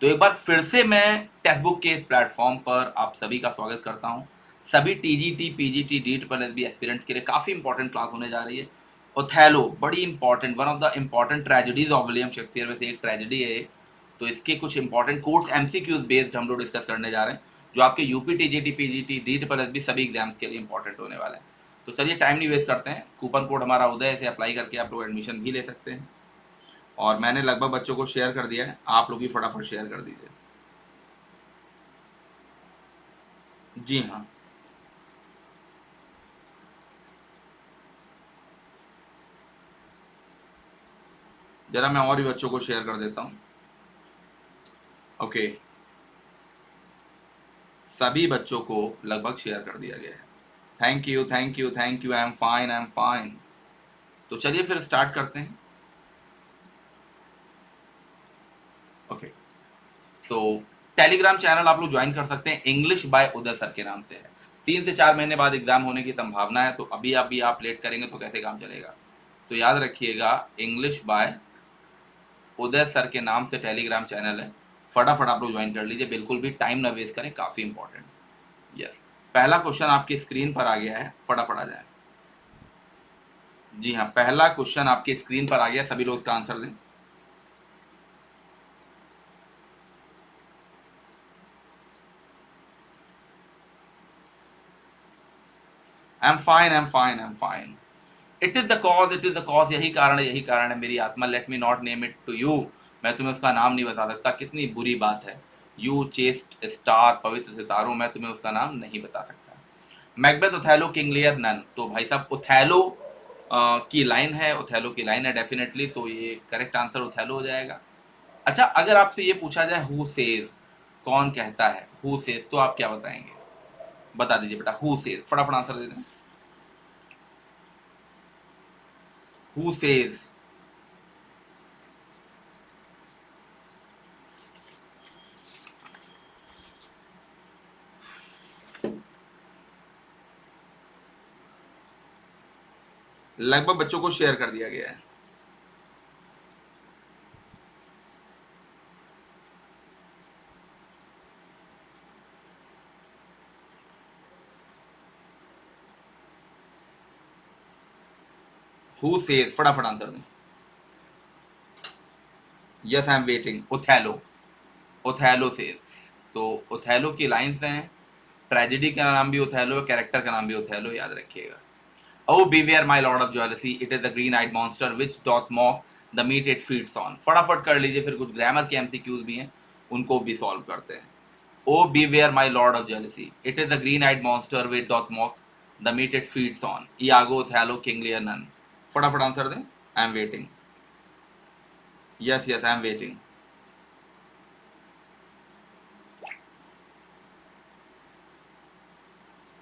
तो एक बार फिर से मैं टेक्स्ट बुक के इस प्लेटफॉर्म पर आप सभी का स्वागत करता हूं। सभी टीजीटी, पीजीटी, डीट पर एसबी एस्पिरेंट्स के लिए काफ़ी इंपॉर्टेंट क्लास होने जा रही है। ओथेलो बड़ी important, one of the important tragedies of William Shakespeare में से एक ट्रेजेडी है ये। तो इसके कुछ इंपॉर्टेंट कोट्स एमसीक्यूज बेस्ड हम लोग डिस्कस करने जा रहे हैं, जो आपके यूपी, टीजीटी, पीजीटी, डीट पर एसबी सभी एग्जाम्स के लिए इंपॉर्टेंट होने वाले हैं। तो चलिए टाइम नहीं वेस्ट करते हैं, कूपन कोड हमारा उदय से अप्लाई करके आप लोग एडमिशन भी ले सकते हैं। और मैंने लगभग बच्चों को शेयर कर दिया है, आप लोग भी फटाफट शेयर कर दीजिए। जी हाँ, जरा मैं और भी बच्चों को शेयर कर देता हूँ। ओके, सभी बच्चों को लगभग शेयर कर दिया गया है। Thank you, thank you, thank you. I am fine, I am fine. तो चलिए फिर स्टार्ट करते हैं। ओके, सो टेलीग्राम चैनल आप लोग ज्वाइन कर सकते हैं, इंग्लिश बाय उदय सर के नाम से है। 3 से 4 महीने बाद एग्जाम होने की संभावना है, तो अभी आप लेट करेंगे तो कैसे काम चलेगा। तो याद रखिएगा, इंग्लिश बाय उदय सर के नाम से टेलीग्राम चैनल है। फटाफट आप लोग ज्वाइन कर लीजिए, बिल्कुल भी टाइम ना वेस्ट करें, काफ़ी इंपॉर्टेंट। यस, पहला क्वेश्चन आपकी स्क्रीन पर आ गया है, फटाफट आ जाए। जी हाँ, पहला क्वेश्चन आपकी स्क्रीन पर आ गया, सभी लोग इसका आंसर दें। I am fine, I am fine, I am fine. It is the cause, it is the cause, यही कारण है, यही कारण है मेरी आत्मा। Let me not name it to you. मैं तुम्हें उसका नाम नहीं बता सकता, कितनी बुरी बात है। यू चेस्ट स्टार, पवित्र सितारों, मैं तुम्हें उसका नाम नहीं बता सकता। Macbeth, Othello, King Lear, none. तो भाई साहब ओथेलो की लाइन है, ओथेलो की लाइन है डेफिनेटली, तो ये करेक्ट आंसर ओथेलो हो जाएगा। अच्छा, अगर आपसे ये पूछा जाए हु सेज, कौन कहता है, हु सेज, तो आप क्या बताएंगे? बता दीजिए बेटा, हु सेज, फटाफट आंसर दे दें। Who says. लगभग बच्चों को शेयर कर दिया गया है। हु सेज, फटाफट आंसर दें। Yes, I am waiting. Othello, Othello says. तो ओथेलो की लाइंस हैं, ट्रेजेडी का नाम भी ओथेलो है, कैरेक्टर का नाम भी ओथेलो, याद रखिएगा। Oh, beware my lord of jealousy, it is the green-eyed monster which doth mock the meat it feeds on। फटाफट कर लीजिए, फिर कुछ ग्रामर के एमसीक्यूज भी हैं, उनको भी सॉल्व करते हैं। Oh, beware my lord of jealousy, it is the green-eyed monster which doth mock the meat it feeds on। Iago, Othello, King Lear, none। फटाफट आंसर दें। I am waiting. Yes yes, I am waiting.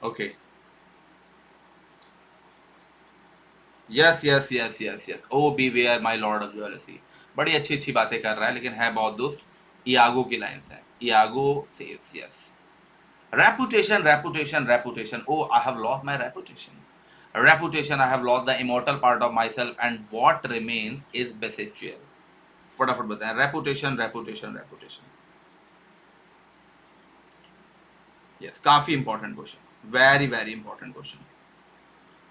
Okay, yes yes yes yes yes. O beware my lord of jealousy। बड़ी अच्छी अच्छी बातें कर रहा है, लेकिन है बहुत दोस्त। इयागो की लाइन्स है, Iago says, yes. Reputation, reputation, reputation. Oh, I have lost my reputation. Reputation, I have lost the immortal part of myself, and what remains is bestial। फटाफट बताएं, reputation, reputation, reputation। Yes, काफी important question, very very important question।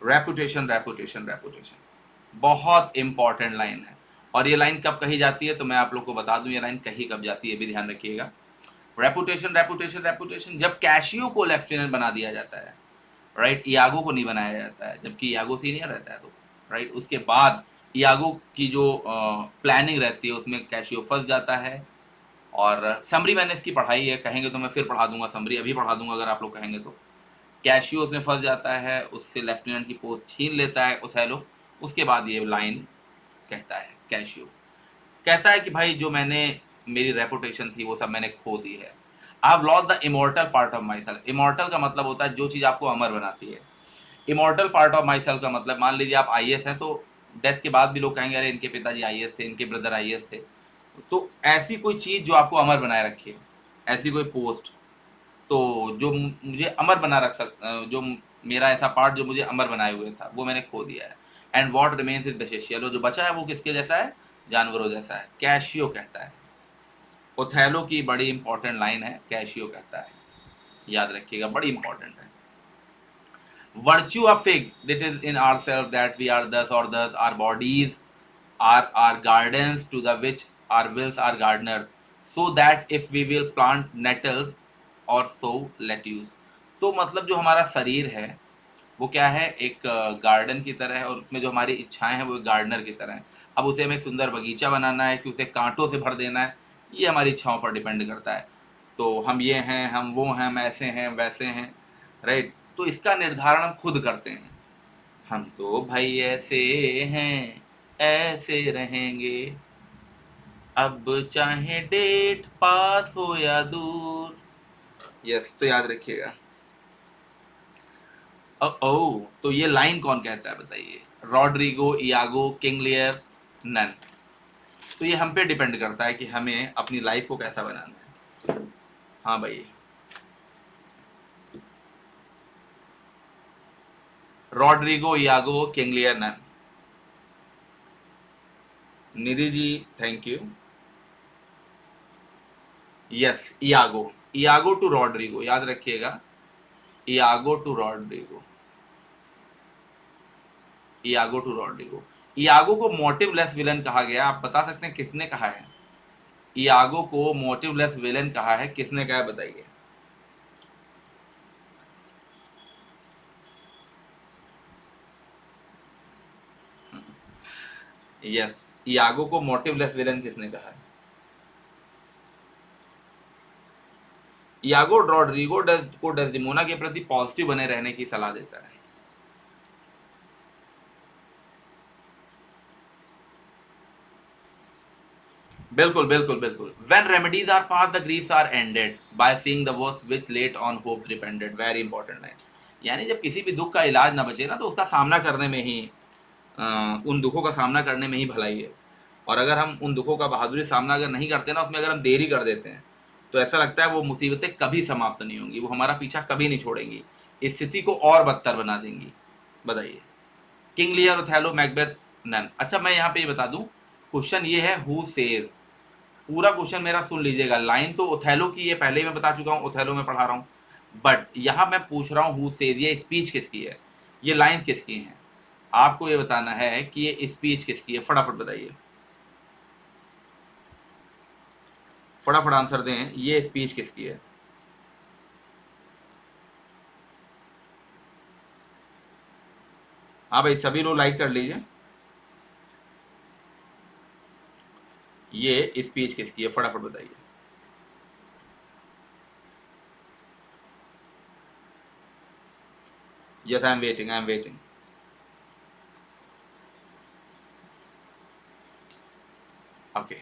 reputation, reputation, reputation, बहुत important line है। और ये line कब कही जाती है, तो मैं आप लोग को बता दूं, ये लाइन कही कब जाती है, भी ध्यान रखिएगा। रेपुटेशन, रेपुटेशन, रेपुटेशन, जब कैशियो को लेफ्टिनेंट बना दिया जाता है, राइट, इयागो को नहीं बनाया जाता है, जबकि इयागो सीनियर रहता है, तो राइट उसके बाद इयागो की जो प्लानिंग रहती है उसमें कैशियो फंस जाता है। और समरी मैंने इसकी पढ़ाई है, कहेंगे तो मैं फिर पढ़ा दूंगा, समरी अभी पढ़ा दूंगा अगर आप लोग कहेंगे तो। कैशियो उसमें फंस जाता है, उससे लेफ्टिनेंट की पोस्ट छीन लेता है ओथेलो। उसके बाद ये लाइन कहता है, कैशियो कहता है कि भाई जो मैंने, मेरी रेपुटेशन थी वो सब मैंने खो दी है। I have lost the immortal part of my self. Immortal का मतलब होता है जो चीज़ आपको अमर बनाती है। Immortal part of my self का मतलब, मान लीजिए आप आईएएस हैं, तो डेथ के बाद भी लोग कहेंगे अरे इनके पिताजी आईएएस थे, इनके ब्रदर आईएएस थे। तो ऐसी कोई चीज़ जो आपको अमर बनाए रखे, ऐसी कोई पोस्ट, तो जो मुझे अमर बना रख जो मेरा ऐसा पार्ट जो मुझे अमर बनाए हुए था, वो मैंने खो दिया है। एंड वॉट रिमेन्स इज बेसिशियल, जो बचा है वो किसके जैसा है, जानवरों जैसा है, कैशियो कहता है। ओथेलो की बड़ी इंपॉर्टेंट लाइन है, कैशियो कहता है, याद रखिएगा, बड़ी इंपॉर्टेंट है। Virtue of fig, it is in ourselves that we are thus or thus, our bodies are our gardens to the which our wills are gardeners, so that if we will plant nettles or sow lettuce। तो मतलब जो हमारा शरीर है वो क्या है, एक गार्डन की तरह है, और उसमें जो हमारी इच्छाएं हैं वो एक गार्डनर की तरह है। अब उसे हमें सुंदर बगीचा बनाना है कि उसे कांटों से भर देना है, ये हमारी इच्छाओं पर डिपेंड करता है। तो हम ये हैं, हम वो हैं, हम ऐसे हैं, वैसे हैं, राइट। तो इसका निर्धारण हम खुद करते हैं। हम तो भाई ऐसे हैं, ऐसे रहेंगे, अब चाहे डेट पास हो या दूर। यस, तो याद रखिएगा। ओ, तो ये लाइन कौन कहता है बताइए? Roderigo, Iago, King Lear, none. तो ये हम पे डिपेंड करता है कि हमें अपनी लाइफ को कैसा बनाना है। हाँ भाई, Roderigo, Iago, King Lear, none. Nidhi ji, thank you. Yes, Iago. Iago to Roderigo, याद रखिएगा, Iago to Roderigo, Iago to Roderigo. Iago को मोटिवलेस विलन कहा गया, आप बता सकते हैं किसने कहा है? इयागो को मोटिवलेस विलन कहा है, किसने कहा है बताइए? यस, इयागो को मोटिवलेस विलन किसने कहा है? इयागो रॉड्रिगो को डेस्डिमोना के प्रति पॉजिटिव बने रहने की सलाह देता है। बिल्कुल बिल्कुल बिल्कुल। When remedies are past, the griefs are ended by seeing the worst which late on hopes repented। Very important है। यानी जब किसी भी दुख का इलाज ना बचे ना, तो उसका सामना करने में ही उन दुखों का सामना करने में ही भलाई है। और अगर हम उन दुखों का बहादुरी सामना अगर नहीं करते ना, उसमें अगर हम देरी कर देते हैं, तो ऐसा लगता है वो मुसीबतें कभी समाप्त नहीं होंगी, वो हमारा पीछा कभी नहीं छोड़ेंगी, स्थिति को और बदतर बना देंगी। बताइए, King Lear, Othello, Macbeth, none. अच्छा, मैं यहाँ पे ये बता दूं, क्वेश्चन ये है हु सेज। पूरा क्वेश्चन मेरा सुन लीजिएगा। लाइन तो ओथेलो की ये पहले ही मैं बता चुका हूँ, ओथेलो में पढ़ा रहा हूँ, बट यहाँ मैं पूछ रहा हूँ हु सेज, ये स्पीच किसकी है, ये लाइन किसकी है? आपको ये बताना है कि ये स्पीच किसकी है, फटाफट बताइए, फटाफट आंसर दें, ये स्पीच किसकी है? हाँ भाई, सभी लोग लाइक कर लीजिए। ये स्पीच किसकी है, फटाफट बताइए। Yes, I am waiting, I am waiting. Okay,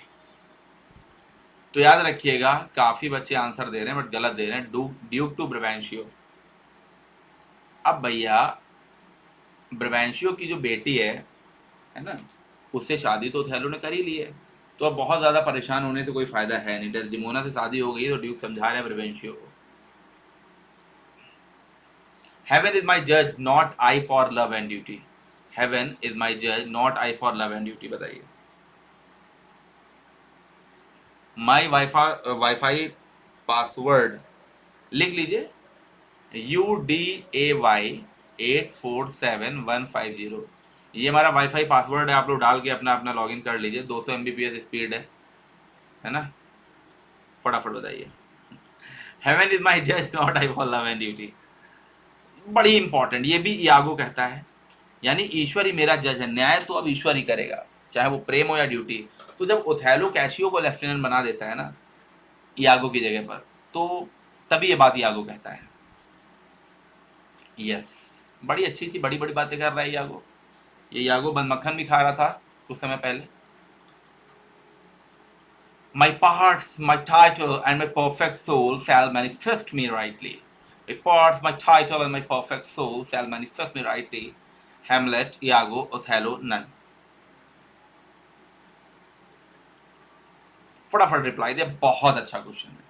तो याद रखिएगा, काफी बच्चे आंसर दे रहे हैं बट गलत दे रहे हैं। Duke to Brabantio. अब भैया, ब्रेवेंशियो की जो बेटी है ना, उससे शादी तो थैलो ने कर ही ली है, तो अब बहुत ज्यादा परेशान होने से कोई फायदा है नहीं। डेस्डिमोना से शादी हो गई, तो ड्यूक समझा रहे हैं ब्रेवेंशियो को, हेवन इज माई जज, not I for love and duty. Heaven is my जज, not I for love and duty. बताइए, माई वाईफाई पासवर्ड लिख लीजिए, UDAY847150। ये हमारा वाईफाई पासवर्ड है, आप लोग डाल के अपना अपना लॉगिन कर लीजिए। 200 MBPS स्पीड है ना? फटाफट बताइए। हेवन इज माई जज, not I for love and duty, बड़ी इंपॉर्टेंट। ये भी इयागो कहता है, यानी ईश्वर ही मेरा जज है, न्याय तो अब ईश्वर ही करेगा, चाहे वो प्रेम हो या ड्यूटी। तो जब ओथेलो कैशियो को लेफ्टिनेंट बना देता है ना इयागो की जगह पर, तो तभी ये बात इयागो कहता है। यस, बड़ी अच्छी थी, बड़ी बड़ी बातें कर रहा है यागो। ये यागो बन मक्खन भी खा रहा था कुछ समय पहले। My parts, my title, and my perfect soul shall manifest me rightly. My parts, my title, and my perfect soul shall manifest me rightly. Hamlet, Iago, Othello, none. फटाफट रिप्लाई दे, बहुत अच्छा क्वेश्चन है।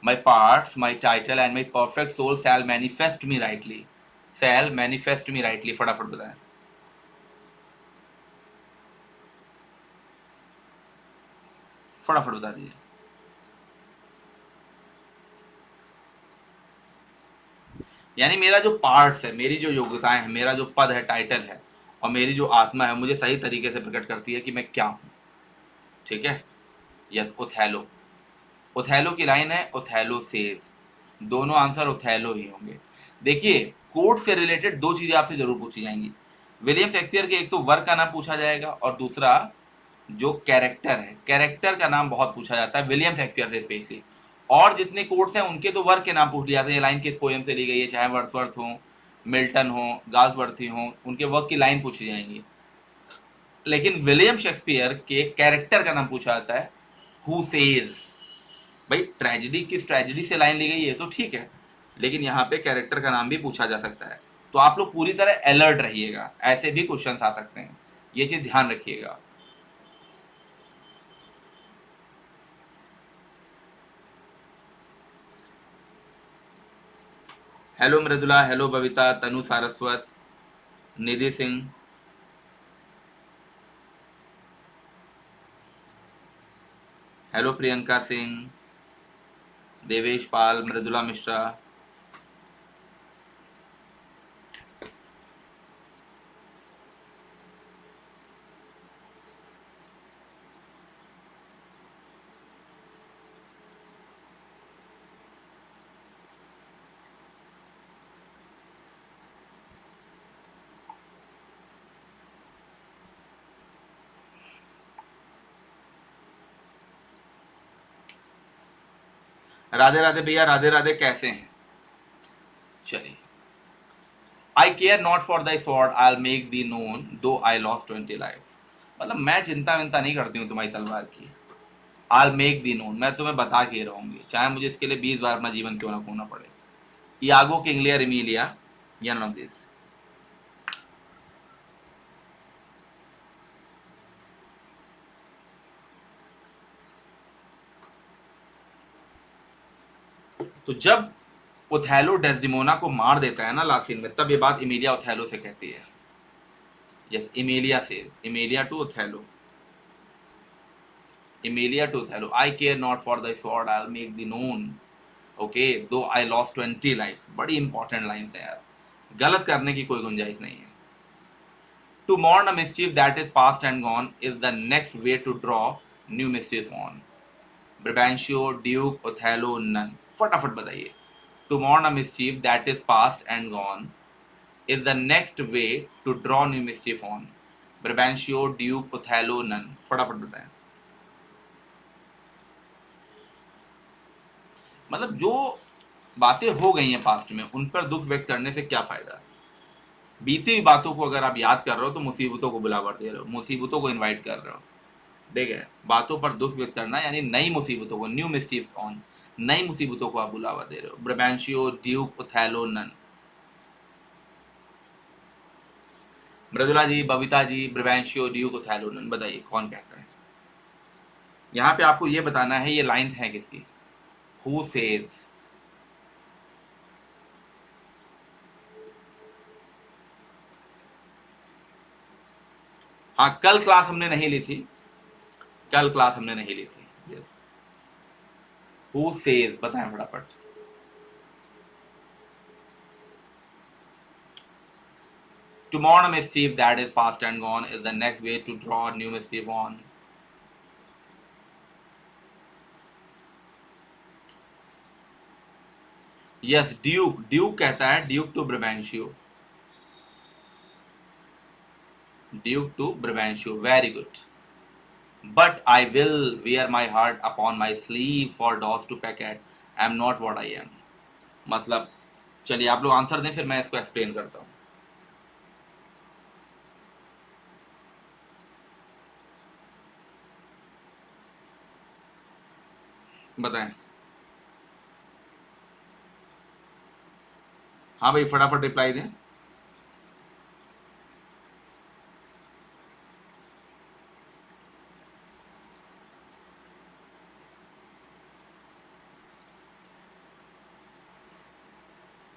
My parts, my title, and my perfect soul shall manifest me rightly. Shall manifest me rightly, फटाफट बताएं। फटाफट बता दीजिए। यानी मेरा जो पार्ट्स है, मेरी जो योग्यताएं हैं, मेरा जो पद है, टाइटल है, और मेरी जो आत्मा है, मुझे सही तरीके से प्रकट करती है कि मैं क्या हूं। ठीक है। Yes, Othello. ओथेलो की लाइन है, ओथेलो सेज। दोनों आंसर ओथेलो ही होंगे। देखिए, कोर्ट से रिलेटेड दो चीजें आपसे जरूर पूछी जाएंगी। विलियम शेक्सपियर के एक तो वर्क का नाम पूछा जाएगा, और दूसरा जो कैरेक्टर है, कैरेक्टर का नाम बहुत पूछा जाता है विलियम शेक्सपियर से स्पेशली। और जितने कोर्ट्स हैं उनके तो वर्क के नाम पूछ लिए जाते हैं, लाइन किस पोएम से ली गई है, चाहे वर्ड्सवर्थ हो, मिल्टन हो, गाल्सवर्थी हो, उनके वर्क की लाइन पूछी जाएंगी। लेकिन विलियम शेक्सपियर के कैरेक्टर का नाम पूछा जाता है हु सेज। भाई ट्रेजेडी, किस ट्रेजेडी से लाइन ली गई है तो ठीक है, लेकिन यहाँ पे कैरेक्टर का नाम भी पूछा जा सकता है। तो आप लोग पूरी तरह अलर्ट रहिएगा, ऐसे भी क्वेश्चन आ सकते हैं, ये चीज ध्यान रखिएगा। Hello Mridula, hello Babita, Tanu Saraswat, Nidhi Singh, hello Priyanka Singh, Devesh Pal, Mridula Mishra. Radhe Radhe भैया, राधे राधे, कैसे हैं? चलिए। I care not for thy sword, I make thee known though I lost 20 life. मतलब मैं चिंता विंता नहीं करती हूँ तुम्हारी तलवार की। आई मेक दी नोन, मैं तुम्हें बता के रहूंगी, चाहे मुझे इसके लिए 20 बार अपना जीवन क्यों ना खोना पड़े। यागो किंगलियर एमिलिया, या नॉन ऑफ दिस। तो जब ओथेलो डेस्डिमोना को मार देता है ना लास्ट सीन में, तब ये बात इमिलिया ओथेलो से कहती है। यस, इमिलिया से, Emilia to Othello, Emilia to Othello. I care not for the sword, I make the known, okay, though I lost 20 life. बड़ी इंपॉर्टेंट लाइन है यार, गलत करने की कोई गुंजाइश नहीं है। To mourn a mischief that is past and gone is the next way to draw new mischief on. Brabantio, duke, Othello, none. फटाफट बताइए। To mourn a mischief that is past and gone is the next way to draw new mischief on. Brabantio, Duke, Othello, none. फटाफट बताएं। मतलब जो बातें हो गई हैं पास्ट में, उन पर दुख व्यक्त करने से क्या फायदा। बीती हुई बातों को अगर आप याद कर रहे हो तो मुसीबतों को बुलावा दे रहे हो, मुसीबतों को इनवाइट कर रहे हो। ठीक है, बातों पर दुख व्यक्त करना यानी नई मुसीबतों को, न्यू मिस्चीफ ऑन, नई मुसीबतों को आप बुलावा दे रहे हो। ब्रबैंशियो, ड्यूक, ओथेलो, नन। मृदुला जी, Babita ji, ब्रबैंशियो, duke, Othello, none, बताइए कौन कहता है। यहाँ पे आपको ये बताना है ये लाइन है किसकी। Who says। हाँ, कल क्लास हमने नहीं ली थी, कल क्लास हमने नहीं ली थी। यस, हु सेज, बताएं फटाफट। To mourn a mischief that is past and gone is the next way to draw new mischief on. Yes, duke, duke कहता है, duke to Brabantio, duke to Brabantio, very good. But I will wear my heart upon my sleeve for dogs to peck at. I am not what I am। मतलब चलिए आप लोग answer दें, फिर मैं इसको एक्सप्लेन करता हूँ। बताएं। हाँ भाई, फटाफट रिप्लाई दें।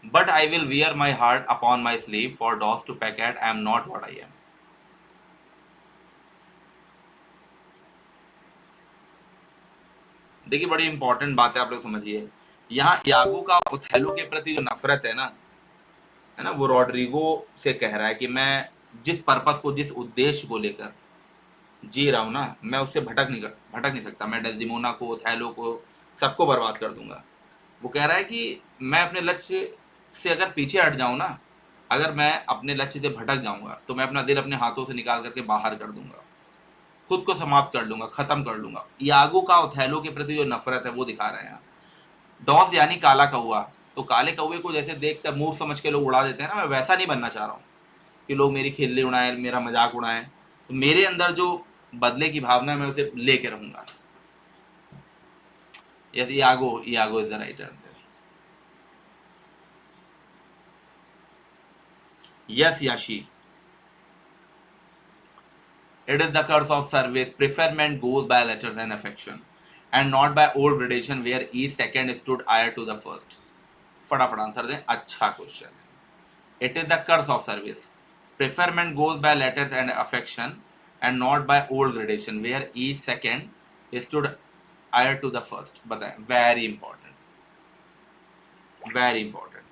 But I will wear my heart upon my sleeve for dogs to peck at. I am not what I am। देखिए बड़ी इंपॉर्टेंट बात है, आप लोग समझिए। यहाँ यागो का ओथेलो के प्रति जो नफरत है ना, वो रॉड्रिगो से कह रहा है कि मैं जिस पर्पस को, जिस उद्देश्य को लेकर जी रहा हूँ ना, मैं उससे भटक नहीं सकता। मैं डेस्डिमोना को, ओथेलो को, सबको बर्बाद कर दूंगा। वो कह रहा है कि मैं अपने लक्ष्य से अगर पीछे हट जाऊं ना, अगर मैं अपने लक्ष्य से भटक जाऊंगा, तो मैं अपना दिल अपने हाथों से निकाल करके बाहर कर दूंगा, खुद को समाप्त कर लूंगा, खत्म कर लूंगा। यागो का ओथेलो के प्रति जो नफरत है वो दिखा रहे हैं। डॉस यानी काला कौआ, तो काले कौवे को जैसे देख कर मूर्ख समझ के लोग उड़ा देते हैं ना, मैं वैसा नहीं बनना चाह रहा हूँ कि लोग मेरी खिल्ली उड़ाएं, मेरा मजाक उड़ाएं। तो मेरे अंदर जो बदले की भावना है, मैं उसे लेके रहूंगा। Yes, यागो is the right answer. Yes याशी, it is the curse of service. Preferment goes by letters and affection, and not by old gradation where each second stood higher to the first. फटाफट answer दें, अच्छा question है। It is the curse of service. Preferment goes by letters and affection, and not by old gradation where each second stood higher to the first. बताएं, very important, very important.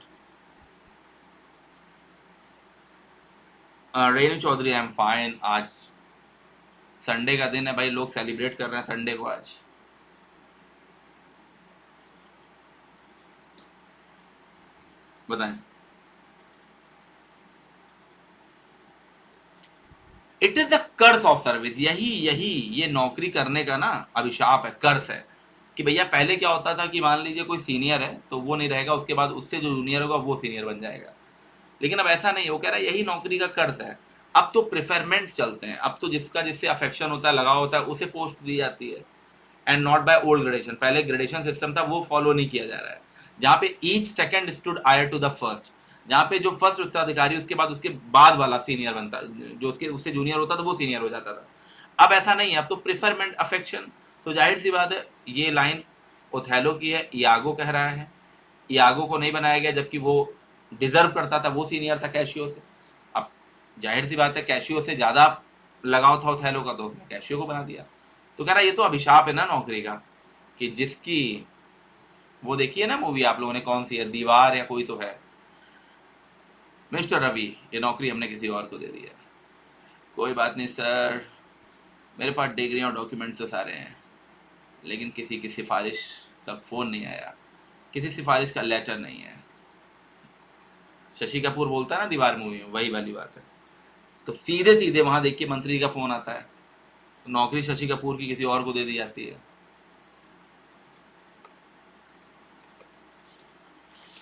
Renu Chaudhary, I am fine. आज Sunday का दिन है भाई, लोग celebrate कर रहे हैं संडे को आज। बताएं। It is the curse of service. यही ये नौकरी करने का ना अभिशाप है, कर्स है। कि भैया पहले क्या होता था कि मान लीजिए कोई सीनियर है तो वो नहीं रहेगा, उसके बाद उससे जो जूनियर होगा वो सीनियर बन जाएगा। लेकिन अब ऐसा नहीं है, वो कह रहा है यही नौकरी का कर्स है। अब तो प्रेफरमेंट्स चलते हैं, अब तो जिसका जिससे अफेक्शन होता है, लगाव होता है, उसे पोस्ट दी जाती है। And not by old gradation, पहले ग्रेडेशन सिस्टम था वो फॉलो नहीं किया जा रहा है, जहाँ पे each second stood heir to the first, जहाँ पे जो फर्स्ट उत्तराधिकारी उसके बाद उसके बाद वाला सीनियर बनता, जो उसके उससे जूनियर होता था वो सीनियर हो जाता था। अब ऐसा नहीं है, अब तो प्रिफरमेंट अफेक्शन। तो जाहिर सी बात है ये लाइन ओथेलो की है, यागो कह रहा है। यागो को नहीं बनाया गया जबकि वो डिजर्व करता था, वो सीनियर था कैशियो से। अब जाहिर सी बात है कैशियो से ज्यादा लगाव था ओथेलो का, तो कैशियो को बना दिया। तो कह रहा ये तो अभिशाप है ना नौकरी का, कि जिसकी, वो देखिए ना मूवी आप लोगों ने, कौन सी है, दीवार या कोई तो है। मिस्टर रवि, ये नौकरी हमने किसी और को दे दी है। कोई बात नहीं सर, मेरे पास डिग्री और डॉक्यूमेंट्स तो सारे हैं, लेकिन किसी की सिफारिश का फ़ोन नहीं आया, किसी सिफारिश का लेटर नहीं है। शशि कपूर बोलता है ना दीवार मूवी में, वही वाली बात है। तो सीधे सीधे वहां देखिए मंत्री जी का फ़ोन आता है, तो नौकरी शशि कपूर की किसी और को दे दी जाती है।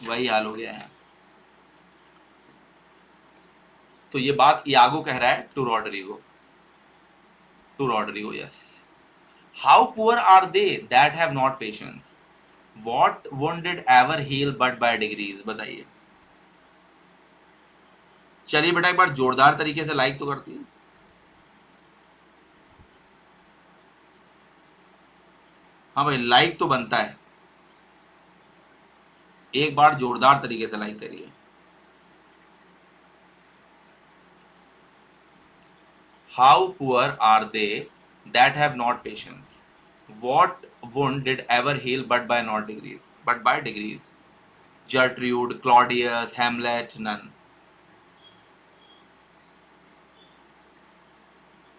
वही हाल हो गया है। तो ये बात यागो कह रहा है to Roderigo, yes. How poor are they that have not patience, what wounded ever heal but by degrees. बताइए। चलिए बेटा एक बार जोरदार तरीके से लाइक तो करती है। हाँ भाई, लाइक तो बनता है, एक बार जोरदार तरीके से लाइक करिए। How poor are they that have not patience, what wound did ever heal but by not degrees, but by degrees. Gertrude, Claudius, Hamlet, none.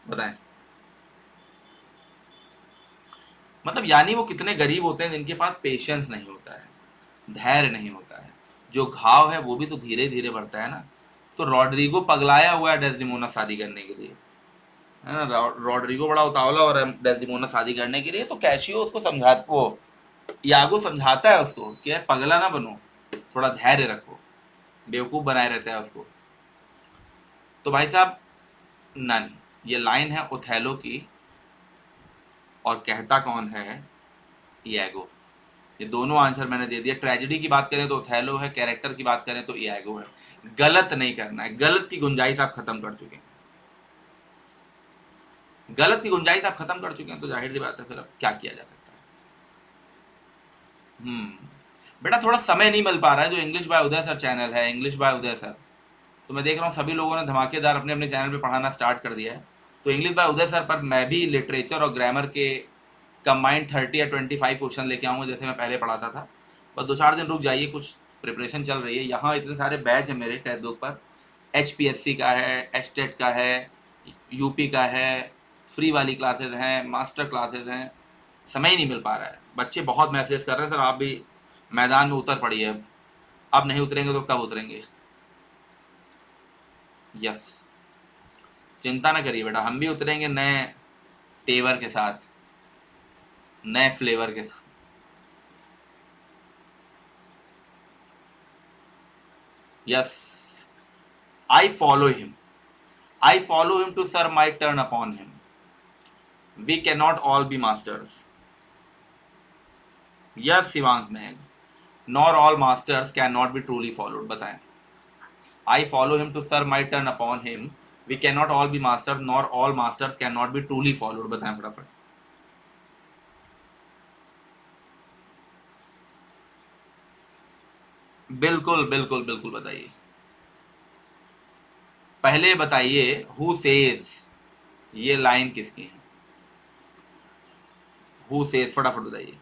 बताएं। मतलब यानी वो कितने गरीब होते हैं जिनके पास पेशेंस नहीं होता है, धैर्य नहीं होता है। जो घाव है वो भी तो धीरे धीरे बढ़ता है ना। तो रॉड्रिगो पगलाया हुआ है डेस्डिमोना शादी करने के लिए, है ना। रॉड्रिगो बड़ा उतावला हो रहा है डेस्डिमोना शादी करने के लिए, तो कैशियो उसको समझा, वो यागो समझाता है उसको कि यार पगला ना बनो, थोड़ा धैर्य रखो, बेवकूफ बनाए रहता है उसको। तो भाई साहब, नन, ये लाइन है ओथेलो की, और कहता कौन है, यागो। ये दोनों आंसर मैंने दे दिया। ट्रेजेडी की बात करें तो ओथेलो है, कैरेक्टर की बात करें तो यागो है। गलत नहीं करना है, गलत की गुंजाइश आप खत्म कर चुके हैं, गलत की गुंजाइश आप खत्म कर चुके हैं, तो जाहिर सी बात है फिर अब क्या किया जा सकता है। बेटा थोड़ा समय नहीं मिल पा रहा है, जो English by Uday sir channel है, इंग्लिश बाय उदय सर, तो मैं देख रहा हूँ सभी लोगों ने धमाकेदार अपने अपने चैनल पे पढ़ाना स्टार्ट कर दिया है। तो इंग्लिश बाय उदय सर पर मैं भी लिटरेचर और ग्रामर के कंबाइंड 30 या 25 क्वेश्चन लेके आऊँगा जैसे मैं पहले पढ़ाता था। बस 2-4 दिन रुक जाइए, कुछ प्रिपरेशन चल रही है। यहाँ इतने सारे बैच हैं मेरे टेक्स्ट बुक पर, HPSC का है, एचटेट का है, यूपी का है, फ्री वाली क्लासेस हैं, मास्टर क्लासेस हैं। समय ही नहीं मिल पा रहा है। बच्चे बहुत मैसेज कर रहे हैं, सर आप भी मैदान में उतर पड़िए। अब नहीं उतरेंगे तो कब उतरेंगे? यस, चिंता ना करिए बेटा, हम भी उतरेंगे नए तेवर के साथ, नए फ्लेवर के साथ। Yes, I follow him, I follow him to serve my turn upon him. We can not all be masters. Yes Shivansh में, nor all masters can not be truly followed. बताएं, I follow him to serve my turn upon him, we can not all be masters, nor all masters can not be truly followed. बताएं फटाफट। बिल्कुल बिल्कुल बिल्कुल बताइए। पहले बताइए, who says, ये लाइन किसकी है? हु सेज, फटाफट बताइए।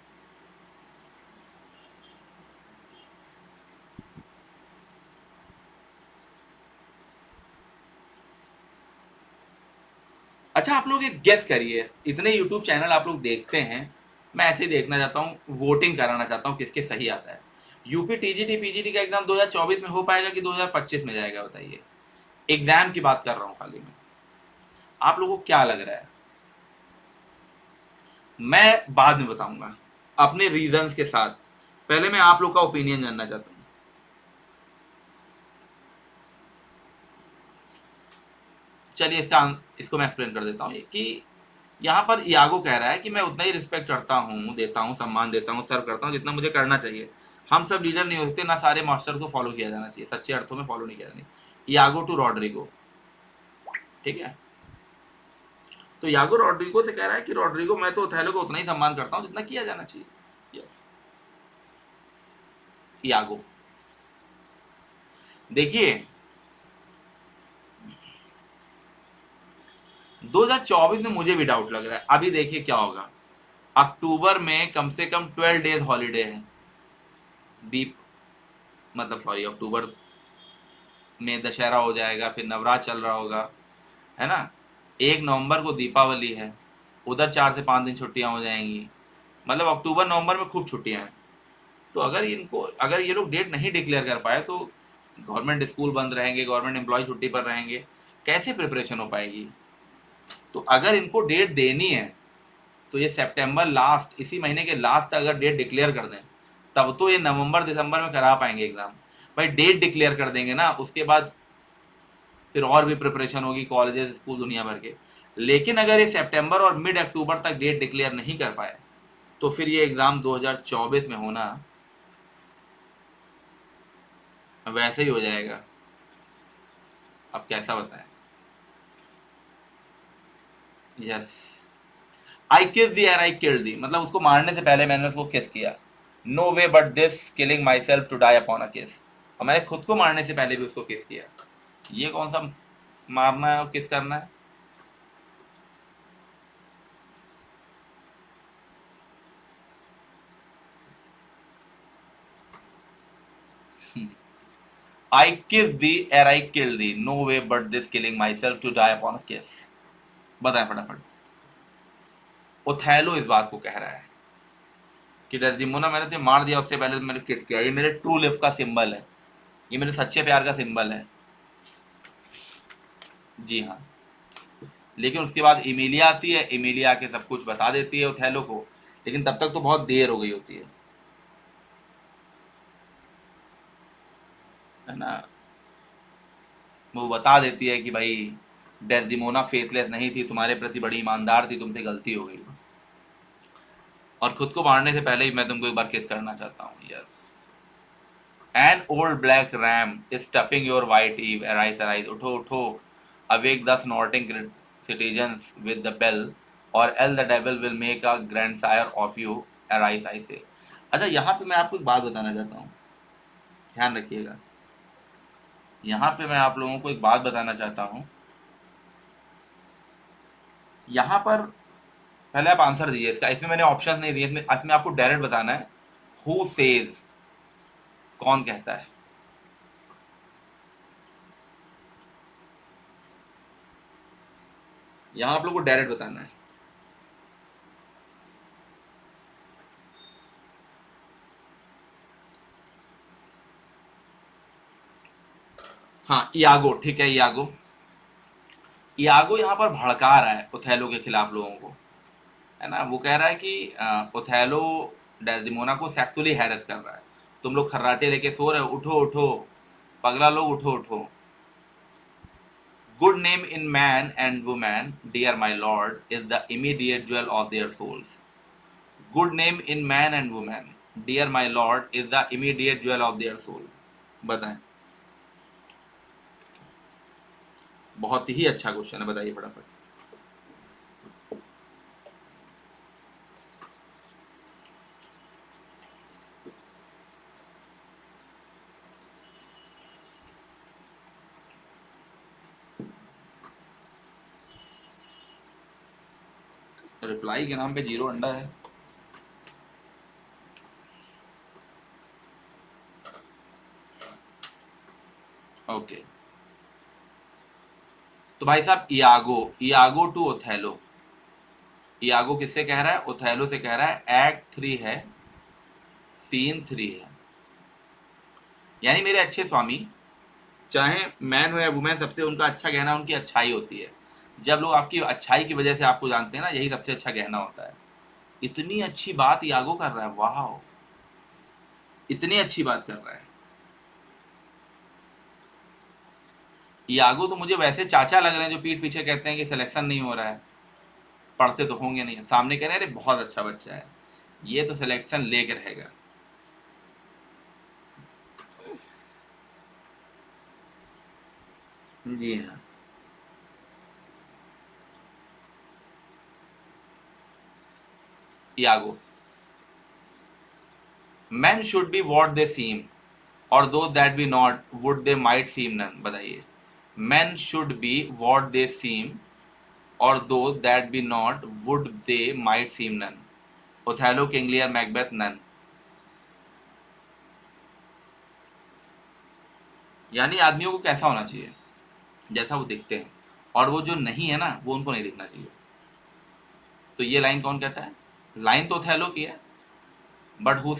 अच्छा, आप लोग एक गेस करिए, इतने यूट्यूब चैनल आप लोग देखते हैं, मैं ऐसे ही देखना चाहता हूँ, वोटिंग कराना चाहता हूँ किसके सही आता है। यूपी टीजीटी पीजीटी का एग्जाम 2024 में हो पाएगा कि 2025 में जाएगा? बताइए, एग्जाम की बात कर रहा हूँ खाली मैं। आप लोगों को क्या लग रहा है? मैं बाद में बताऊंगा अपने रीजंस के साथ, पहले मैं आप लोग का ओपिनियन जानना चाहता हूँ। चलिए इसको मैं एक्सप्लेन कर देता हूँ कि यहाँ पर यागो कह रहा है कि मैं उतना ही रिस्पेक्ट करता हूँ, देता हूँ, सम्मान देता हूँ, सर्व करता हूँ जितना मुझे करना चाहिए। हम सब लीडर नहीं होते, ना सारे मास्टर को फॉलो किया जाना चाहिए, सच्चे अर्थों में फॉलो नहीं किया जाना चाहिए। यागो टू रॉड्रिगो, ठीक है? तो यागो रॉड्रिगो से कह रहा है कि रॉड्रिगो, मैं तो ओथेलो को उतना ही सम्मान करता हूँ जितना किया जाना चाहिए। यस, यागो। देखिए, 2024 में मुझे भी डाउट लग रहा है। अभी देखिए क्या होगा, अक्टूबर में कम से कम 12 डेज हॉलीडे है। दीप, मतलब सॉरी, अक्टूबर में दशहरा हो जाएगा, फिर नवरात्र चल रहा होगा, है ना? 1 नवंबर को दीपावली है, उधर 4 से 5 दिन छुट्टियां हो जाएंगी। मतलब अक्टूबर नवंबर में खूब छुट्टियां हैं। तो अगर ये लोग डेट नहीं डिक्लेयर कर पाए तो गवर्नमेंट स्कूल बंद रहेंगे, गवर्नमेंट एम्प्लॉय छुट्टी पर रहेंगे, कैसे प्रिपरेशन हो पाएगी? तो अगर इनको डेट देनी है तो ये सितंबर लास्ट, इसी महीने के लास्ट तक अगर डेट डिक्लेयर कर दें, तब तो ये नवंबर दिसंबर में करा पाएंगे एग्जाम। भाई डेट डिक्लेयर कर देंगे ना, उसके बाद फिर और भी प्रिपरेशन होगी, कॉलेजेस स्कूल दुनिया भर के। लेकिन अगर ये सितंबर और मिड अक्टूबर तक डेट डिक्लेयर नहीं कर पाए तो फिर ये एग्जाम 2024 में होना वैसे ही हो जाएगा। अब कैसा बताएं? यस, आई किस दी और आई किल्ड दी, मतलब उसको मारने से पहले मैंने उसको किस किया। No way but this killing myself to die upon a kiss, और मैंने खुद को मारने से पहले भी उसको किस किया। ये कौन सा मारना है और किस करना है? I kiss thee ere I kill thee. No way but this killing myself to die upon a kiss. बताएं फटाफट। ओथेलो इस बात को कह रहा है कि डेस्डिमोना, मैंने तुझे मार दिया उससे पहले तो मैंने किस किया। ये मेरे ट्रू लिव का सिंबल है, ये मेरे सच्चे प्यार का सिंबल है। जी हाँ। लेकिन उसके बाद इमिलिया आती है, इमिलिया आके सब कुछ बता देती है ओथेलो को, लेकिन तब तक तो बहुत देर हो गई होती है ना? वो बता देती है कि भाई डेस्डिमोना फेथलेस नहीं थी, तुम्हारे प्रति बड़ी ईमानदार थी, तुमसे गलती हो गई, और खुद को मारने से पहले ही मैं तुमको एक बार किस करना चाहता हूँ। Yes, an old black ram is tupping your white ewe, arise arise, उठो उठो, awake the snorting citizens with the bell, or else the devil will make a grand sire of you, arise I say. अच्छा, यहाँ पे मैं आपको एक बात बताना चाहता हूँ, ध्यान रखिएगा। यहाँ पे मैं आप लोगों को एक बात बताना चाहता हूँ। यहाँ पर पहले आप आंसर दीजिए इसका, इसमें मैंने ऑप्शन नहीं दिए, इसमें आपको डायरेक्ट बताना है हु सेज, कौन कहता है। यहां आप लोग को डायरेक्ट बताना है। हाँ यागो, ठीक है यागो। यागो यहाँ पर भड़का रहा है ओथेलो के खिलाफ लोगों को, है ना। वो कह रहा है कि ओथेलो डेस्डिमोना को सेक्सुअली हैरेस कर रहा है, तुम लोग खर्राटे लेके सो रहे हो, उठो उठो पगला लोग, उठो उठो। Good name in man and woman dear my lord is the immediate jewel of their souls. Good name in man and woman dear my lord is the immediate jewel of their soul. बताएं। बहुत ही अच्छा question है, बताइए फटाफट। Reply के नाम पे 0 अंडा है। ओके तो भाई साहब यागो, यागो टू ओथेलो। यागो किससे कह रहा है? ओथेलो से कह रहा है एक्ट 3 है, सीन 3 है। यानी मेरे अच्छे स्वामी, चाहे मैन हो या वुमेन, सबसे उनका अच्छा गहना उनकी अच्छाई होती है। जब लोग आपकी अच्छाई की वजह से आपको जानते हैं ना, यही सबसे अच्छा गहना होता है। इतनी अच्छी बात यागो कर रहा है, वाह, इतनी अच्छी बात कर रहा है। यागो तो मुझे वैसे चाचा लग रहे हैं जो पीठ पीछे कहते हैं कि सिलेक्शन नहीं हो रहा है, पढ़ते तो होंगे नहीं, सामने कह रहे हैं अरे बहुत अच्छा बच्चा है, ये तो सिलेक्शन लेके रहेगा। जी हाँ। यागो, men should be what they seem or those that be not would they might seem none। बताइए। men should be what they seem or those that be not would they might seem none। Othello, King Lear, Macbeth, none. यानी आदमियों को कैसा होना चाहिए? जैसा वो दिखते हैं, और वो जो नहीं है ना वो उनको नहीं दिखना चाहिए। तो ये लाइन कौन कहता है? लाइन तो ओथेलो की है, बट हु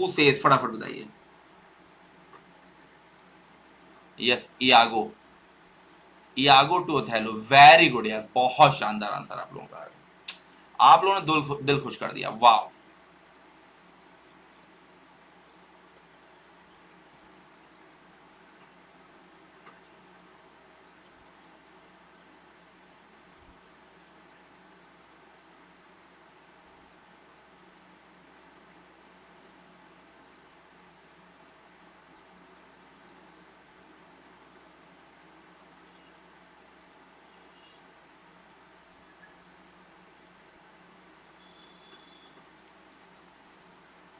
सेज फटाफट बताइए। Yes Iago, Iago to Othello. Very good यार, बहुत शानदार आंसर आप लोगों का है। आप लोगों ने दिल खुश कर दिया, वाह।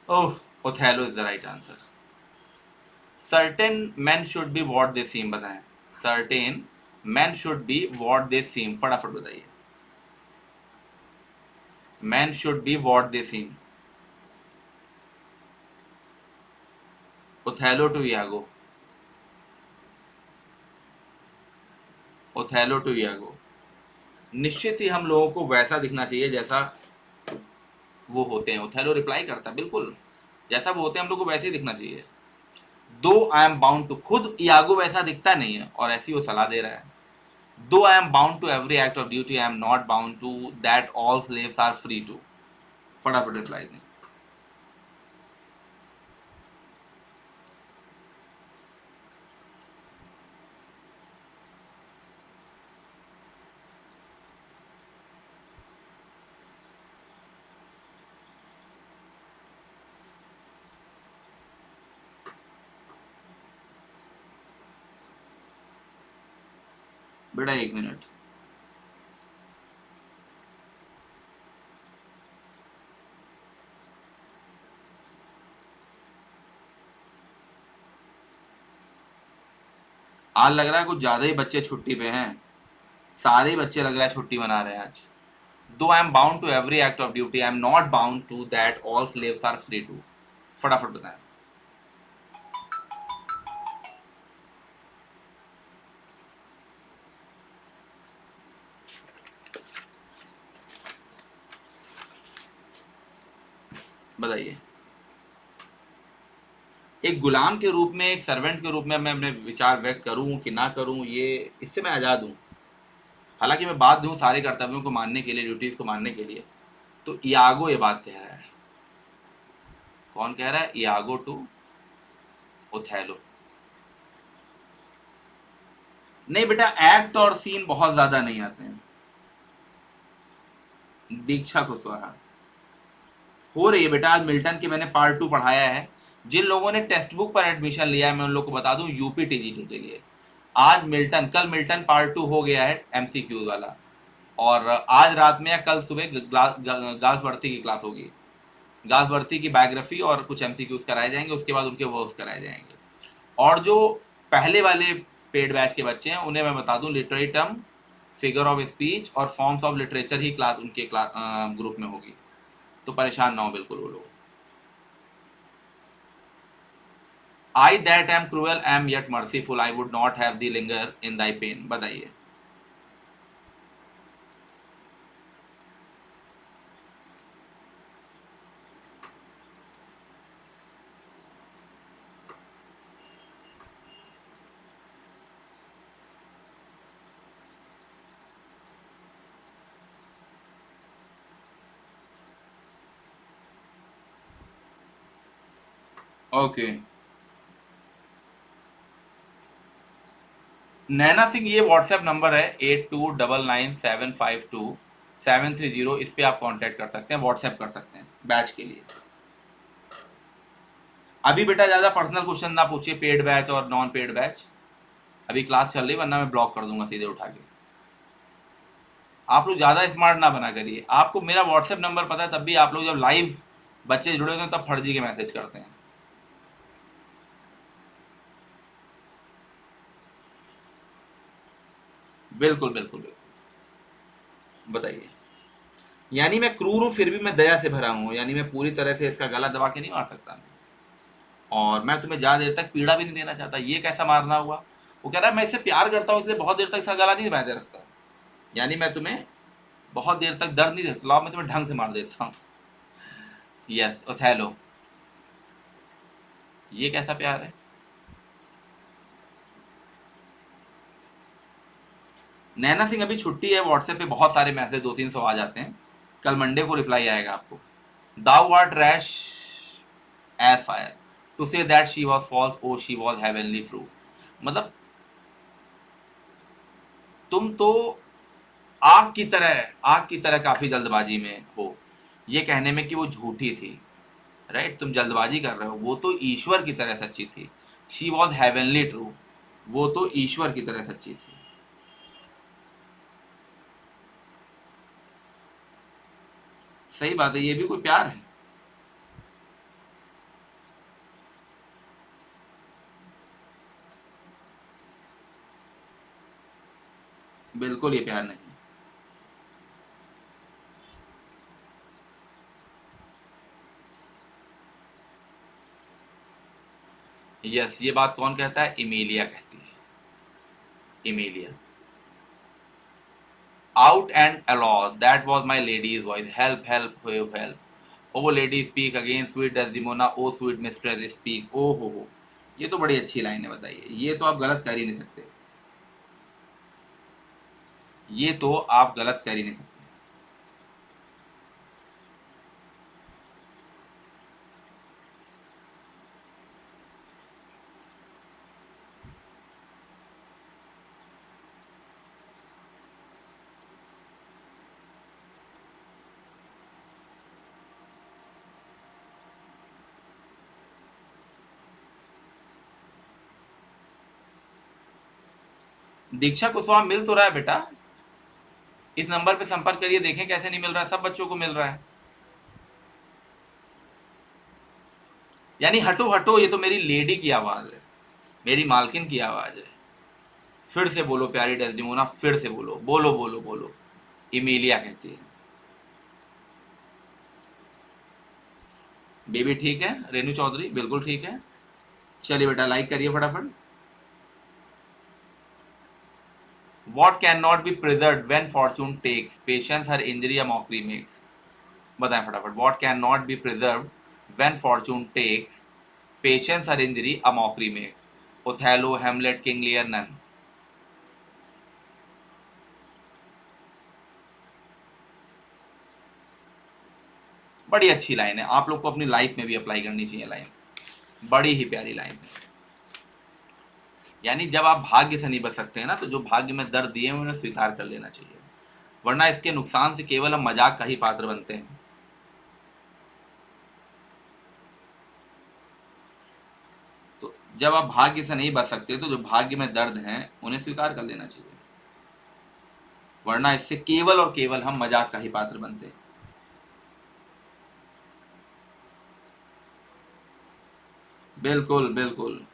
Oh, Othello is the right answer. Certain man should be what they seem, बताएं। Certain man should be what they seem, फटाफट बताइए। Man should be what they seem. Othello to Iago, Othello to Iago. निश्चित ही हम लोगों को वैसा दिखना चाहिए जैसा वो होते हैं। ओथेलो रिप्लाई करता है बिल्कुल, जैसा वो होते हैं हम लोग को वैसे ही दिखना चाहिए। दो आई एम बाउंड टू, खुद यागो वैसा दिखता नहीं है और ऐसी वो सलाह दे रहा है। Though I am bound to every act of duty, I am not bound to that all slaves are free to. फटाफट रिप्लाई दें। बेटा 1 मिनट। आज लग रहा है कुछ ज्यादा ही बच्चे छुट्टी पे हैं। सारे बच्चे लग रहा है छुट्टी मना रहे हैं आज। Though I am bound to every act of duty, I am not bound to that all slaves are free to. फटाफट बताएं। बताइए। एक गुलाम के रूप में, एक सर्वेंट के रूप में मैं अपने विचार व्यक्त करूं कि ना करूं, ये इससे मैं आज़ाद हूं। हालांकि मैं बाध्य हूं सारे कर्तव्यों को मानने के लिए, ड्यूटीज को मानने के लिए। तो इयागो ये बात कह रहा है। कौन कह रहा है? Iago to Othello. नहीं बेटा, एक्ट और सीन बहुत ज्यादा नहीं आते हैं। दीक्षा कुशवाहा हो रही है बेटा। आज मिल्टन के मैंने पार्ट 2 पढ़ाया है। जिन लोगों ने टेक्स्ट बुक पर एडमिशन लिया है मैं उन लोगों को बता दूं, यूपी टीजीटी के लिए आज मिल्टन, कल मिल्टन पार्ट 2 हो गया है एमसीक्यूज वाला। और आज रात में या कल सुबह गासवर्ती की क्लास होगी। गासवर्ती की बायोग्राफी और कुछ एमसीक्यूज कराए जाएंगे, उसके बाद उनके वर्क्स कराए जाएंगे। और जो पहले वाले पेड बैच के बच्चे हैं उन्हें मैं बता दूं, literary term, figure of speech और फॉर्म्स ऑफ लिटरेचर ही क्लास उनके ग्रुप में होगी। तो परेशान ना हो बिल्कुल वो लोग। I that am cruel am yet merciful, I would not have thee linger in thy pain। बताइए। ओके। नैना सिंह, ये व्हाट्सएप नंबर है 8299752730। इस पे आप कांटेक्ट कर सकते हैं, व्हाट्सएप कर सकते हैं बैच के लिए। अभी बेटा ज्यादा पर्सनल क्वेश्चन ना पूछिए, पेड बैच और नॉन पेड बैच। अभी क्लास चल रही, वरना मैं ब्लॉक कर दूंगा सीधे उठा के। आप लोग ज्यादा स्मार्ट ना बना करिए। आपको मेरा व्हाट्सएप नंबर पता है, तब भी आप लोग जब लाइव बच्चे जुड़े होते हैं तब फर्जी के मैसेज करते हैं। बिल्कुल बिल्कुल बिल्कुल। बताइए। यानी मैं क्रूर हूं फिर भी मैं दया से भरा हूं, यानी मैं पूरी तरह से इसका गला दबा के नहीं मार सकता। और मैं तुम्हें ज्यादा देर तक पीड़ा भी नहीं देना चाहता। ये कैसा मारना हुआ? वो कह रहा है मैं इससे प्यार करता हूं इसलिए बहुत देर तक इसका गला नहीं दबा दे रखता। यानी मैं तुम्हें बहुत देर तक दर्द नहीं देता, लाओ मैं तुम्हें ढंग से मार देता हूँ। Yes Othello. ये कैसा प्यार है? नैना सिंह अभी छुट्टी है, व्हाट्सएप पे बहुत सारे मैसेज 200-300 आ जाते हैं। कल मंडे को रिप्लाई आएगा आपको। Thou art rash as fire to say that she was false, O she was heavenly true. मतलब तुम तो आग की तरह काफी जल्दबाजी में हो ये कहने में कि वो झूठी थी। राइट, तुम जल्दबाजी कर रहे हो, वो तो ईश्वर की तरह सच्ची थी। शी वॉज हेवनली ट्रू, वो तो ईश्वर की तरह सच्ची थी। सही बात है, ये भी कोई प्यार है? बिल्कुल ये प्यार नहीं। यस, ये बात कौन कहता है? इमेलिया कहती है। Emilia. Out and alas, that was my lady's voice, help help help. O lady speak again, sweet Desdemona, O sweet mistress speak. ओ हो, ये तो बड़ी अच्छी लाइन है। बताइए, ये तो आप गलत कर ही नहीं सकते। ये तो आप गलत कर ही नहीं सकते। दीक्षा कुशवाहा मिल तो रहा है बेटा। इस नंबर पे संपर्क करिए, देखें कैसे नहीं मिल रहा है। सब बच्चों को मिल रहा है। यानी हटो हटो, ये तो मेरी लेडी की आवाज है, मेरी मालकिन की आवाज है। फिर से बोलो प्यारी डेस्डिमोना, फिर से बोलो, बोलो बोलो बोलो। इमीलिया कहती है। बेबी ठीक है, रेनू चौधरी बिल्कुल ठीक है। चलिए बेटा लाइक करिए फटाफट। What cannot be preserved when fortune takes patience her injury a mockery makes? बताएं फटाफट। What cannot be preserved when fortune takes patience her injury a mockery makes? Othello, Hamlet, King Lear, none. बड़ी अच्छी line है, आप लोग को अपनी life में भी अप्लाई करनी चाहिए लाइन, बड़ी ही प्यारी लाइन है। यानी जब आप भाग्य से नहीं बच सकते हैं ना, तो जो भाग्य में दर्द दिए हैं उन्हें स्वीकार कर लेना चाहिए, वरना इसके नुकसान से केवल हम मजाक का ही पात्र बनते हैं। तो जब आप भाग्य से नहीं बच सकते तो जो भाग्य में दर्द हैं उन्हें स्वीकार कर लेना चाहिए, वरना इससे केवल और केवल हम मजाक का ही पात्र बनते हैं। बिल्कुल बिल्कुल।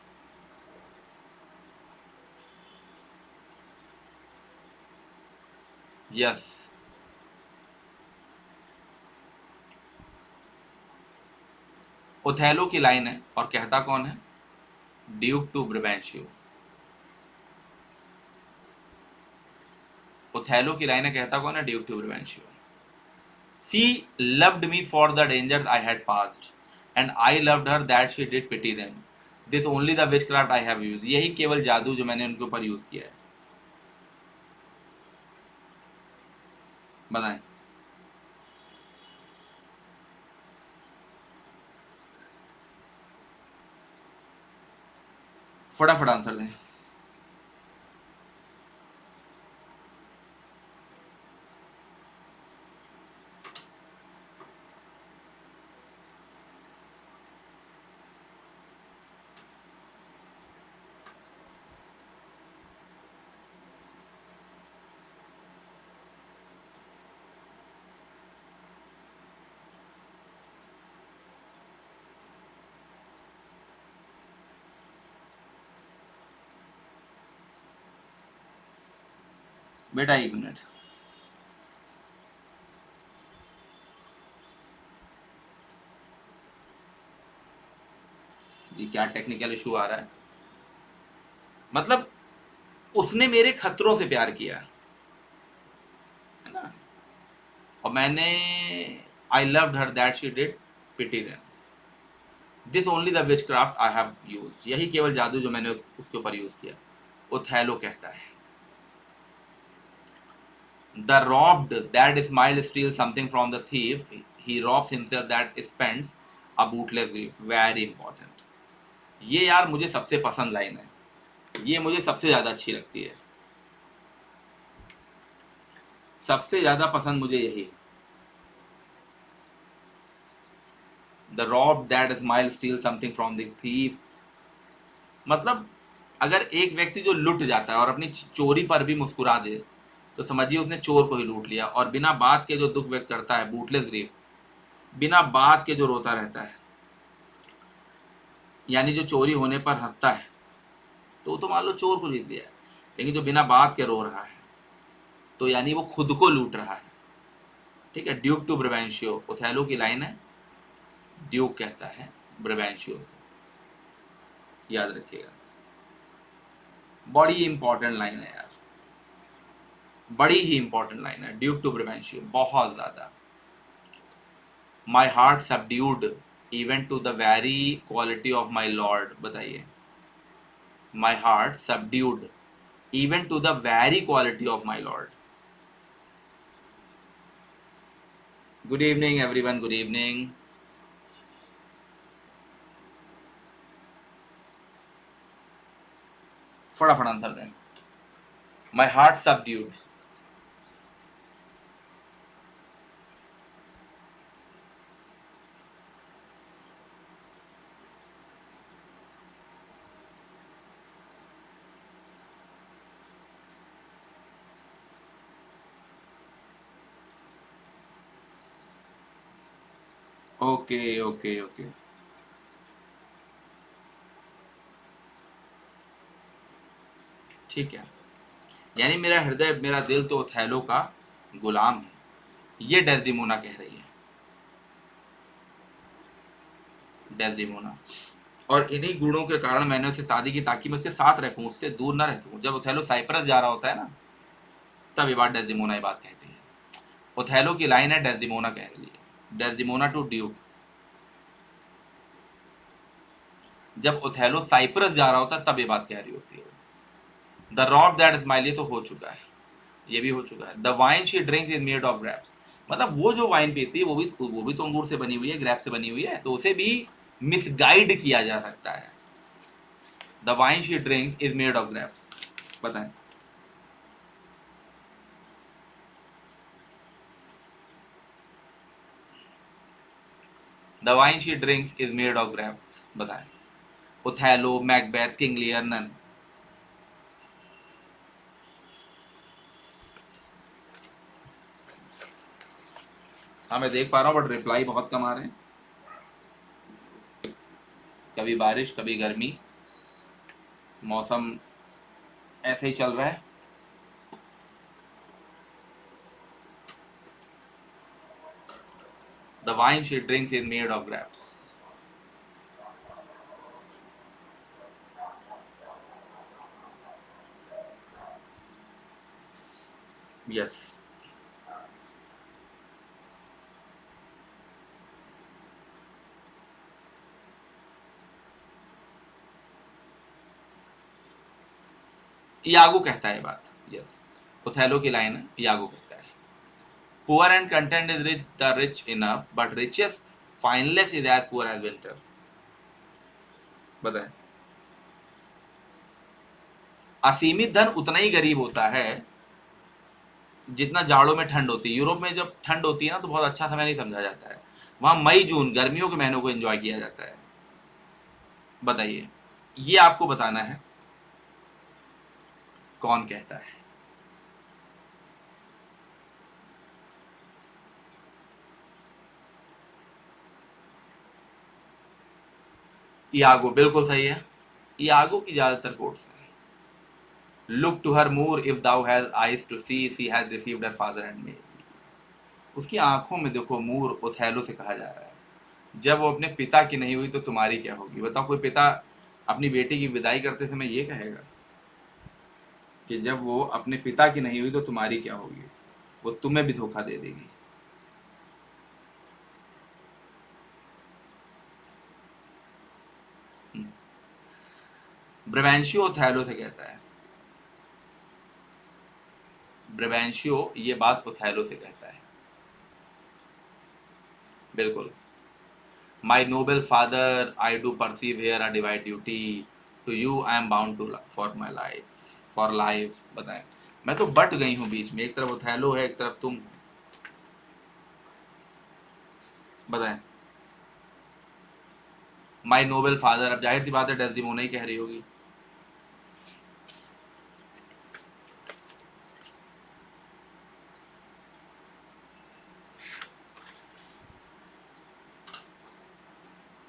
यस। ओथेलो की लाइन है और कहता कौन है? Duke to Brabantio. ओथेलो की लाइन है, कहता कौन है? Duke to Brabantio. She loved me for the dangers I had passed, and I loved her that she did pity them. This only the witchcraft I have used. यही केवल जादू जो मैंने उनके ऊपर यूज किया है। बताएं। फटाफट आंसर दें। बेटा एक मिनट। जी क्या टेक्निकल इशू आ रहा है? मतलब उसने मेरे खतरों से प्यार किया है ना, और मैंने I loved her that she did pity them. This only the witchcraft I have use. यही केवल जादू जो मैंने उसके ऊपर यूज किया। ओथेलो कहता है, the robbed that smile steals something from the thief, he robs himself that spends a bootless grief. Very important। ये यार मुझे सबसे पसंद लाइन है, ये मुझे सबसे ज्यादा अच्छी लगती है, सबसे ज्यादा पसंद मुझे यही। The rob that smile steal something from the thief. मतलब अगर एक व्यक्ति जो लुट जाता है और अपनी चोरी पर भी मुस्कुरा दे, तो समझिए उसने चोर को ही लूट लिया। और बिना बात के जो दुख व्यक्त करता है, बूटलेस ग्रीफ, बिना बात के जो रोता रहता है, यानी जो चोरी होने पर हंसता है, तो वो तो मान लो चोर को जीत लिया है। लेकिन जो बिना बात के रो रहा है, तो यानी वो खुद को लूट रहा है। ठीक है, ड्यूक टू ब्रबेंशियो, ओथेलो की लाइन है, ड्यूक कहता है ब्रबेंशियो से, याद रखिएगा। बड़ी इंपॉर्टेंट लाइन है यार, बड़ी ही इंपॉर्टेंट लाइन है, ड्यूक टू ब्रबेंशियो, बहुत ज्यादा। My heart subdued even to the very quality of my lord. बताइए। My heart subdued even to the very quality of my lord. Good evening everyone, good evening. फटाफट answer दें। My heart subdued. Okay okay okay. ठीक है, यानी मेरा हृदय मेरा दिल तो ओथेलो का गुलाम है, ये डेस्डिमोना कह रही है, डेस्डिमोना। और इन्हीं गुणों के कारण मैंने उससे शादी की ताकि मैं उसके साथ रहूं, उससे दूर ना रह सकूं। जब ओथेलो साइप्रस जा रहा होता है ना, तब ये बात डेस्डिमोना ये बात कहती है। ओथेलो की लाइन है, डेस्डिमोना कह रही है, डेस्डिमोना टू ड्यूक। जब ओथेलो साइप्रस जा रहा होता है तब ये बात कह रही होती है। द रॉब दैट स्माइल, ये तो हो चुका है, ये भी हो चुका है। The wine she drinks is made of grapes, मतलब वो जो वाइन पीती है वो भी तो अंगूर से बनी हुई है, ग्रेप से बनी हुई है, तो उसे भी मिसगाइड किया जा सकता है। The wine she drinks is made of grapes, बताएं। The wine she drinks is made of grapes, बताएं। Othello, Macbeth, King Lear, none. हाँ मैं देख पा रहा हूँ, बट रिप्लाई बहुत कम आ रहे हैं। कभी बारिश कभी गर्मी, मौसम ऐसे ही चल रहा है। The wine she drinks is made of grapes. Yes. Iago कहता है ये बात, यस। ओथेलो की लाइन है, यागो कहता है। Poor and content is rich the rich enough, but richest fineless is as poor as winter, बताएं। असीमित धन उतना ही गरीब होता है जितना जाड़ों में ठंड होती है। यूरोप में जब ठंड होती है ना, तो बहुत अच्छा समय नहीं समझा जाता है, वहां मई जून गर्मियों के महीनों को एंजॉय किया जाता है। बताइए, ये आपको बताना है कौन कहता है। यागो बिल्कुल सही है, यागो की ज्यादातर कोट्स हैं। Look to her Moor if thou has eyes to see has received her father and may. उसकी आंखों में देखो मूर, ओथेलो से कहा जा रहा है। जब वो अपने पिता की नहीं हुई तो तुम्हारी क्या होगी। बताओ, कोई पिता अपनी बेटी की विदाई करते समय ये कहेगा कि जब वो अपने पिता की नहीं हुई तो तुम्हारी क्या होगी, वो तुम्हें भी धोखा दे देगी। ब्रेवेंशियो ओथेलो से कहता है, ब्रेवेंशियो ये बात ओथेलो से कहता है, बिल्कुल। My noble father I do perceive here a divide duty, to you I am bound to for my life, for life, बताएं। मैं तो बट गई हूं बीच में, एक तरफ ओथेलो है एक तरफ तुम, बताएं। माई नोबल फादर, अब जाहिर सी बात है डेस्डिमोना ही कह रही होगी।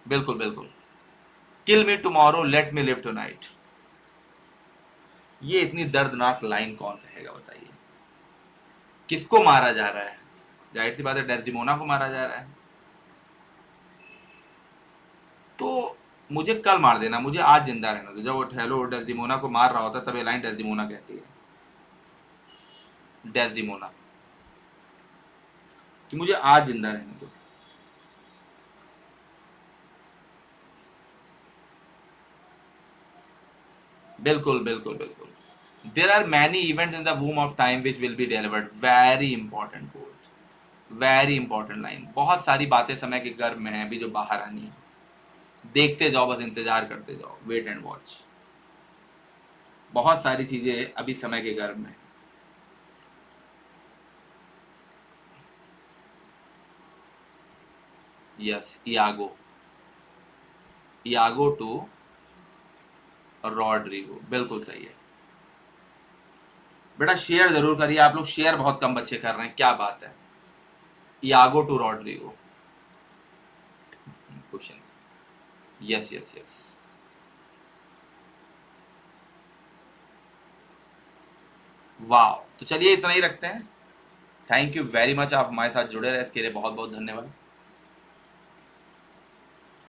बिल्कुल बिल्कुल। Kill me tomorrow let me live tonight, ये इतनी दर्दनाक लाइन कौन कहेगा, बताइए। किसको मारा जा रहा है, जाहिर सी बात है डेस्डिमोना को मारा जा रहा है। तो मुझे कल मार देना, मुझे आज जिंदा रहना दो। जब वो ठहलो डेस्डिमोना को मार रहा होता है तब ये लाइन डेस्डिमोना कहती है, डेस्डिमोना, कि मुझे आज जिंदा रहने दो। बिल्कुल बिल्कुल बिल्कुल। There are many events in the womb of time which will be delivered, very important code, very important line. बहुत सारी बातें समय के गर्भ में हैं अभी जो बाहर आनी है, देखते जाओ, बस इंतजार करते जाओ, वेट एंड वॉच। बहुत सारी चीजें अभी समय के गर्भ में। Yes, Iago, Iago to Roderigo, बिल्कुल सही है। बेटा शेयर जरूर करिए, आप लोग शेयर बहुत कम बच्चे कर रहे हैं, क्या बात है। Iago to Roderigo question, yes yes yes. वाह, तो चलिए इतना ही रखते हैं। थैंक यू वेरी मच, आप हमारे साथ जुड़े रहे, इसके लिए बहुत बहुत धन्यवाद।